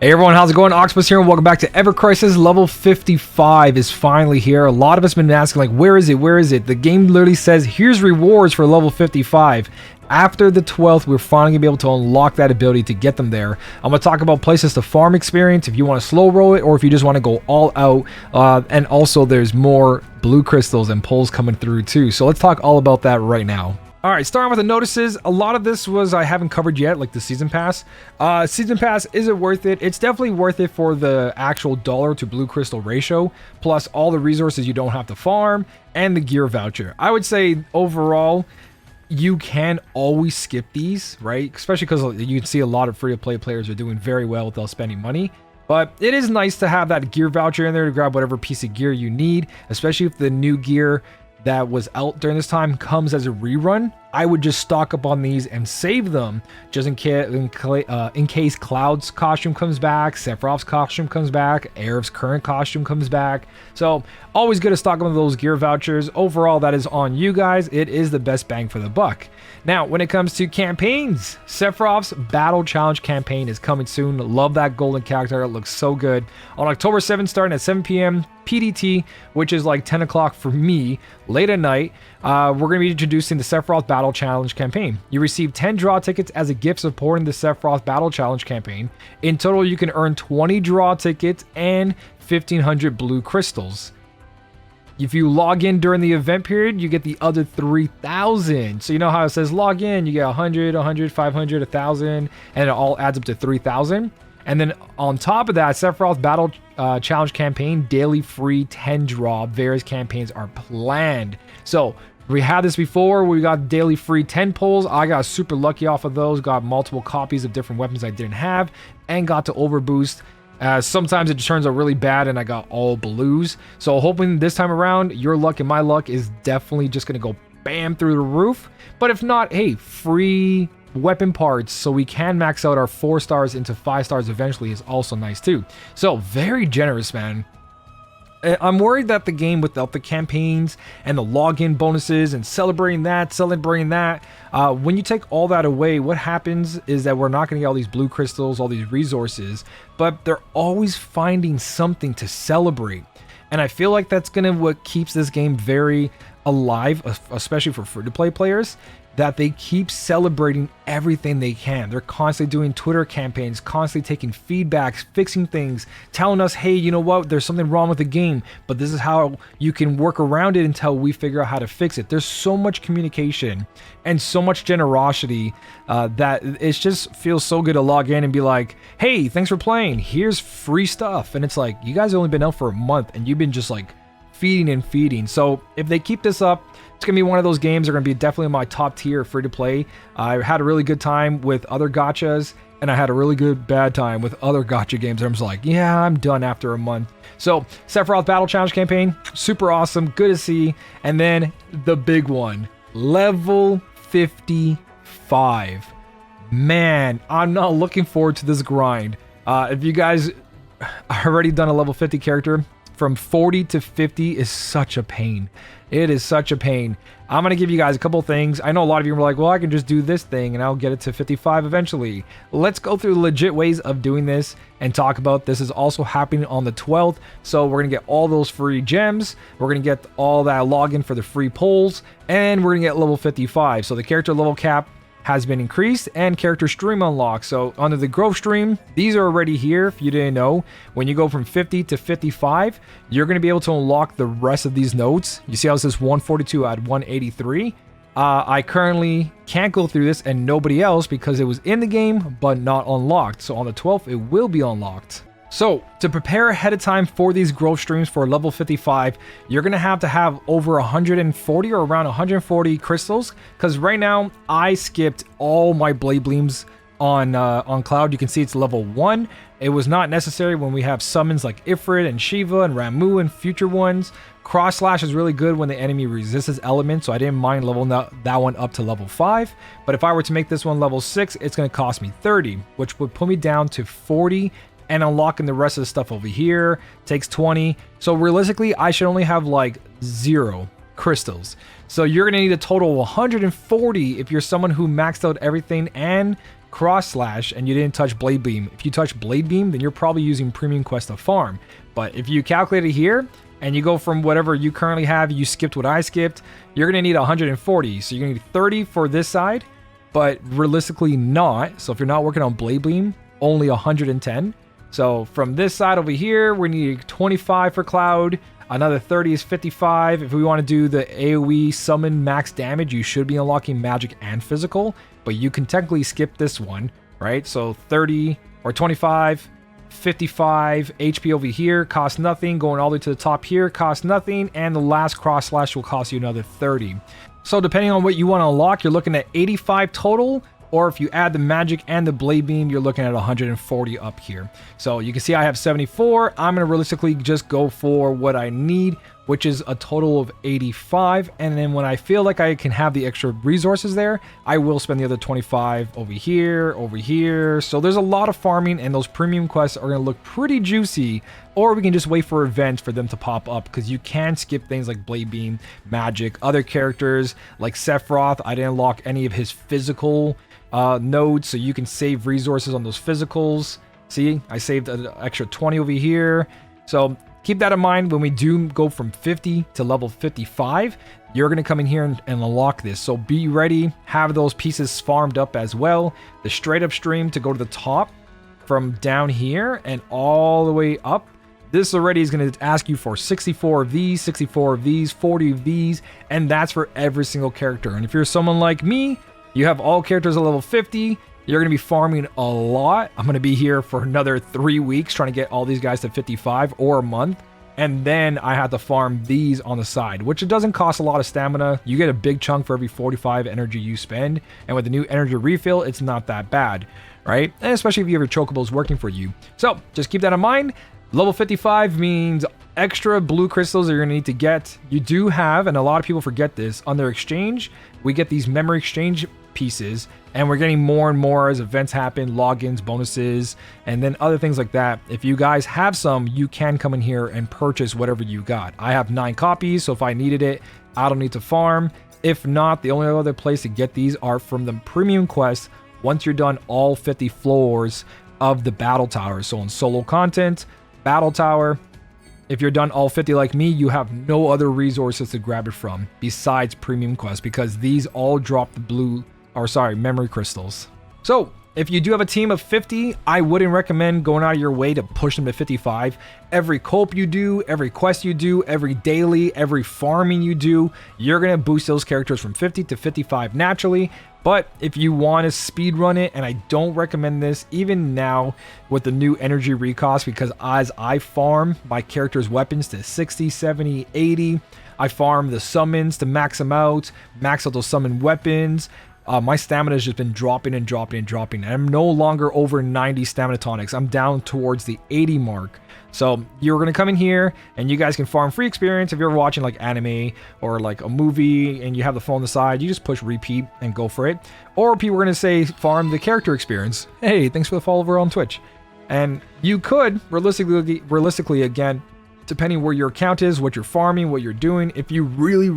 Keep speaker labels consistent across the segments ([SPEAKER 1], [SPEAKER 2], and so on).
[SPEAKER 1] Hey everyone, how's it going? Octopus here and welcome back to evercrisis. Level 55 is finally here. A lot of us have been asking like, where is it? Where is it? The game literally says, here's rewards for level 55. After the 12th, we're finally going to be able to unlock that ability to get them there. I'm going to talk about places to farm experience if you want to slow roll it or if you just want to go all out. And also there's more blue crystals and pulls coming through too. So let's talk all about that right now. All right, starting with the notices, a lot of this was I haven't covered yet, like the season pass. Season pass, is it worth it? It's definitely worth it for the actual dollar to blue crystal ratio, plus all the resources you don't have to farm, and the gear voucher. I would say overall, you can always skip these, right? Especially because you can see a lot of free-to-play players are doing very well without spending money. But it is nice to have that gear voucher in there to grab whatever piece of gear you need, especially if the new gear that was out during this time comes as a rerun. I would just stock up on these and save them just in case Cloud's costume comes back, Sephiroth's costume comes back, Aerith's current costume comes back. So always good to stock up on those gear vouchers. Overall, that is on you guys. It is the best bang for the buck. Now, when it comes to campaigns, Sephiroth's Battle Challenge campaign is coming soon. Love that golden character. It looks so good. On October 7th, starting at 7 p.m. PDT, which is like 10 o'clock for me, late at night, we're going to be introducing the Sephiroth Battle Challenge campaign. You receive 10 draw tickets as a gift supporting the Sephiroth Battle Challenge campaign. In total, you can earn 20 draw tickets and 1,500 blue crystals. If you log in during the event period, you get the other 3,000. So you know how it says log in, you get 100, 100, 500, 1,000, and it all adds up to 3,000. And then on top of that, Sephiroth Battle Challenge campaign, daily free 10 draw. Various campaigns are planned. So we had this before. We got daily free 10 pulls. I got super lucky off of those. Got multiple copies of different weapons I didn't have and got to overboost. Sometimes it turns out really bad and I got all blues. So hoping this time around, your luck and my luck is definitely just going to go bam through the roof. But if not, hey, free weapon parts so we can max out our 4 stars into 5 stars eventually is also nice too. So very generous, man. I'm worried that the game without the campaigns and the login bonuses and celebrating that, when you take all that away, what happens is that we're not going to get all these blue crystals, all these resources, but they're always finding something to celebrate. And I feel like that's going to what keeps this game very alive, especially for free-to-play players, that they keep celebrating everything they can. They're constantly doing Twitter campaigns, constantly taking feedbacks, fixing things, telling us, hey, you know what, there's something wrong with the game, but this is how you can work around it until we figure out how to fix it. There's so much communication and so much generosity that it just feels so good to log in and be like, hey, thanks for playing, here's free stuff. And it's like, you guys have only been out for a month and you've been just like feeding and feeding. So if they keep this up, it's going to be one of those games that are going to be definitely in my top tier free to play. I had a really good time with other gachas, and I had a really good bad time with other gacha games. I'm just like, yeah, I'm done after a month. So Sephiroth Battle Challenge campaign, super awesome, good to see. And then the big one, level 55. Man, I'm not looking forward to this grind. If you guys already done a level 50 character, from 40 to 50 is such a pain. It is such a pain. I'm going to give you guys a couple things. I know a lot of you were like, well, I can just do this thing and I'll get it to 55 eventually. Let's go through the legit ways of doing this and talk about this. Is also happening on the 12th. So we're going to get all those free gems. We're going to get all that login for the free polls. And we're going to get level 55. So the character level cap has been increased and character stream unlocked. So under the growth stream, these are already here. If you didn't know, when you go from 50 to 55, you're going to be able to unlock the rest of these nodes. You see how it says 142 at 183. I currently can't go through this and nobody else because it was in the game but not unlocked. So on the 12th, it will be unlocked. So to prepare ahead of time for these growth streams for level 55, you're going to have over 140 or around 140 crystals. Because right now I skipped all my blade bleams on Cloud. You can see it's level 1. It was not necessary when we have summons like Ifrit and Shiva and Ramu and future ones. Cross Slash is really good when the enemy resists his element, so I didn't mind leveling that one up to level 5. But if I were to make this one level 6, it's going to cost me 30, which would put me down to 40. And unlocking the rest of the stuff over here takes 20. So realistically, I should only have like 0 crystals. So you're going to need a total of 140 if you're someone who maxed out everything and cross slash and you didn't touch blade beam. If you touch blade beam, then you're probably using premium quest to farm. But if you calculate it here and you go from whatever you currently have, you skipped what I skipped, you're gonna need 140. So you're gonna need 30 for this side, but realistically not. So if you're not working on blade beam, only 110. So from this side over here, we need 25 for Cloud. Another 30 is 55. If we want to do the AoE summon max damage, you should be unlocking magic and physical, but you can technically skip this one, right? So 30 or 25, 55 HP over here costs nothing. Going all the way to the top here costs nothing, and the last cross slash will cost you another 30. So depending on what you want to unlock, you're looking at 85 total. Or if you add the magic and the blade beam, you're looking at 140 up here. So you can see I have 74. I'm going to realistically just go for what I need, which is a total of 85. And then when I feel like I can have the extra resources there, I will spend the other 25 over here, over here. So there's a lot of farming, and those premium quests are going to look pretty juicy. Or we can just wait for events for them to pop up, because you can skip things like blade beam, magic, other characters like Sephiroth. I didn't unlock any of his physical nodes, so you can save resources on those physicals. See, I saved an extra 20 over here. So keep that in mind when we do go from 50 to level 55. You're going to come in here and unlock this. So be ready, have those pieces farmed up as well. The straight up stream to go to the top from down here and all the way up. This already is going to ask you for 64 of these, 64 of these, 40 of these, and that's for every single character. And if you're someone like me, you have all characters at level 50, you're going to be farming a lot. I'm going to be here for another 3 weeks trying to get all these guys to 55 or a month. And then I have to farm these on the side, which it doesn't cost a lot of stamina. You get a big chunk for every 45 energy you spend. And with the new energy refill, it's not that bad, right? And especially if you have your chocobos working for you. So just keep that in mind. Level 55 means extra blue crystals that you're going to need to get. You do have, and a lot of people forget this, on their exchange, we get these memory exchange pieces, and we're getting more and more as events happen, logins, bonuses, and then other things like that. If you guys have some, you can come in here and purchase whatever you got. I have 9 copies, so if I needed it, I don't need to farm. If not, the only other place to get these are from the premium quest once you're done all 50 floors of the battle tower. So in solo content, battle tower, if you're done all 50 like me, you have no other resources to grab it from besides premium quest, because these all drop the memory crystals. So if you do have a team of 50, I wouldn't recommend going out of your way to push them to 55. Every cope you do, every quest you do, every daily, every farming you do, you're going to boost those characters from 50 to 55 naturally. But if you want to speed run it, and I don't recommend this even now with the new energy recost, because as I farm my character's weapons to 60, 70, 80, I farm the summons to max them out, max out those summon weapons. My stamina has just been dropping and dropping and dropping. And I'm no longer over 90 stamina tonics. I'm down towards the 80 mark. So you're going to come in here and you guys can farm free experience. If you're watching like anime or like a movie and you have the phone on the side, you just push repeat and go for it. Or people are going to say farm the character experience. Hey, thanks for the follow over on Twitch. And you could realistically again, depending where your account is, what you're farming, what you're doing, if you really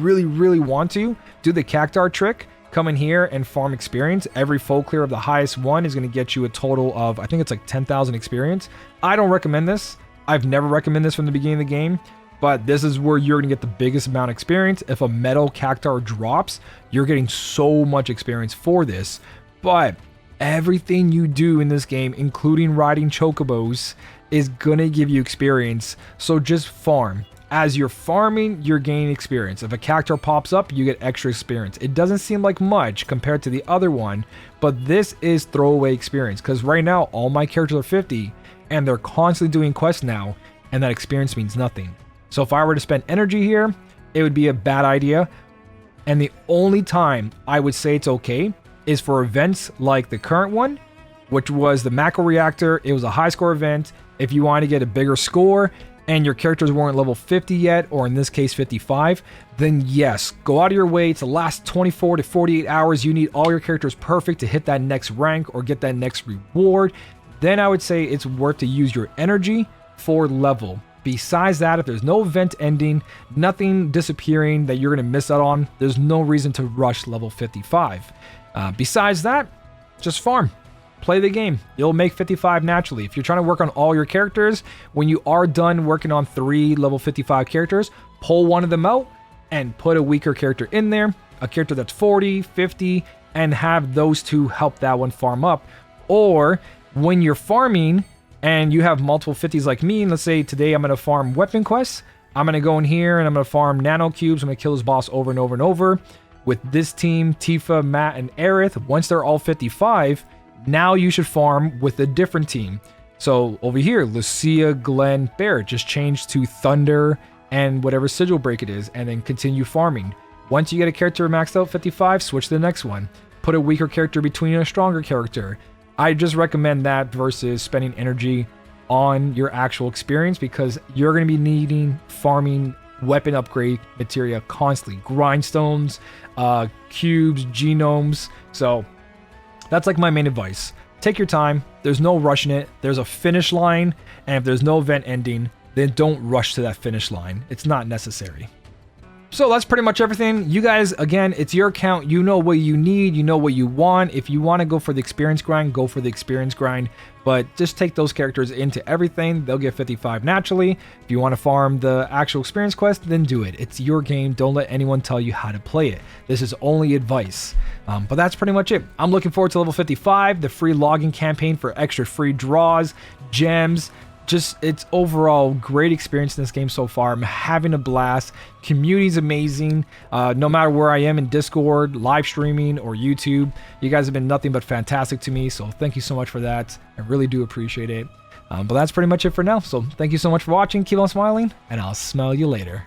[SPEAKER 1] want to do the cactar trick, come in here and farm experience. Every foe clear of the highest one is going to get you a total of, I think it's like 10,000 experience. I don't recommend this. I've never recommended this from the beginning of the game, but this is where you're going to get the biggest amount of experience. If a metal cactar drops, you're getting so much experience for this. But everything you do in this game, including riding chocobos, is going to give you experience. So just farm. As you're farming, you're gaining experience. If a cactar pops up, you get extra experience. It doesn't seem like much compared to the other one, but this is throwaway experience, because right now all my characters are 50 and they're constantly doing quests now, and that experience means nothing. So if I were to spend energy here, it would be a bad idea. And the only time I would say it's okay is for events like the current one, which was the macro reactor. It was a high score event. If you want to get a bigger score and your characters weren't level 50 yet, or in this case 55, then yes, go out of your way. It's the last 24 to 48 hours. You need all your characters perfect to hit that next rank or get that next reward. Then I would say it's worth to use your energy for level. Besides that, if there's no event ending, nothing disappearing that you're going to miss out on, there's no reason to rush level 55. Besides that, just farm. play the game. You'll make 55 naturally. If you're trying to work on all your characters, when you are done working on 3 level 55 characters, pull one of them out and put a weaker character in there, a character that's 40, 50, and have those 2 help that one farm up. Or when you're farming and you have multiple 50s like me, and let's say today I'm going to farm weapon quests, I'm going to go in here and I'm going to farm nano cubes. I'm going to kill this boss over and over and over. With this team, Tifa, Matt, and Aerith, once they're all 55, now you should farm with a different team. So over here, Lucia, Glenn, Barrett, just change to Thunder and whatever sigil break it is, and then continue farming. Once you get a character maxed out 55, switch to the next one. Put a weaker character between a stronger character. I just recommend that versus spending energy on your actual experience, because you're going to be needing farming weapon upgrade materia constantly. Grindstones, cubes, genomes. So that's like my main advice. Take your time. There's no rushing it. There's a finish line, and if there's no event ending, then don't rush to that finish line. It's not necessary. So that's pretty much everything. You guys, again, it's your account. You know what you need. You know what you want. If you want to go for the experience grind, go for the experience grind. But just take those characters into everything. They'll get 55 naturally. If you want to farm the actual experience quest, then do it. It's your game. Don't let anyone tell you how to play it. This is only advice. But that's pretty much it. I'm looking forward to level 55, the free login campaign for extra free draws, gems. Just, it's overall great experience in this game so far. I'm having a blast. Community's amazing. No matter where I am in Discord, live streaming, or YouTube, you guys have been nothing but fantastic to me. So thank you so much for that. I really do appreciate it. But that's pretty much it for now. So thank you so much for watching. Keep on smiling, and I'll smell you later.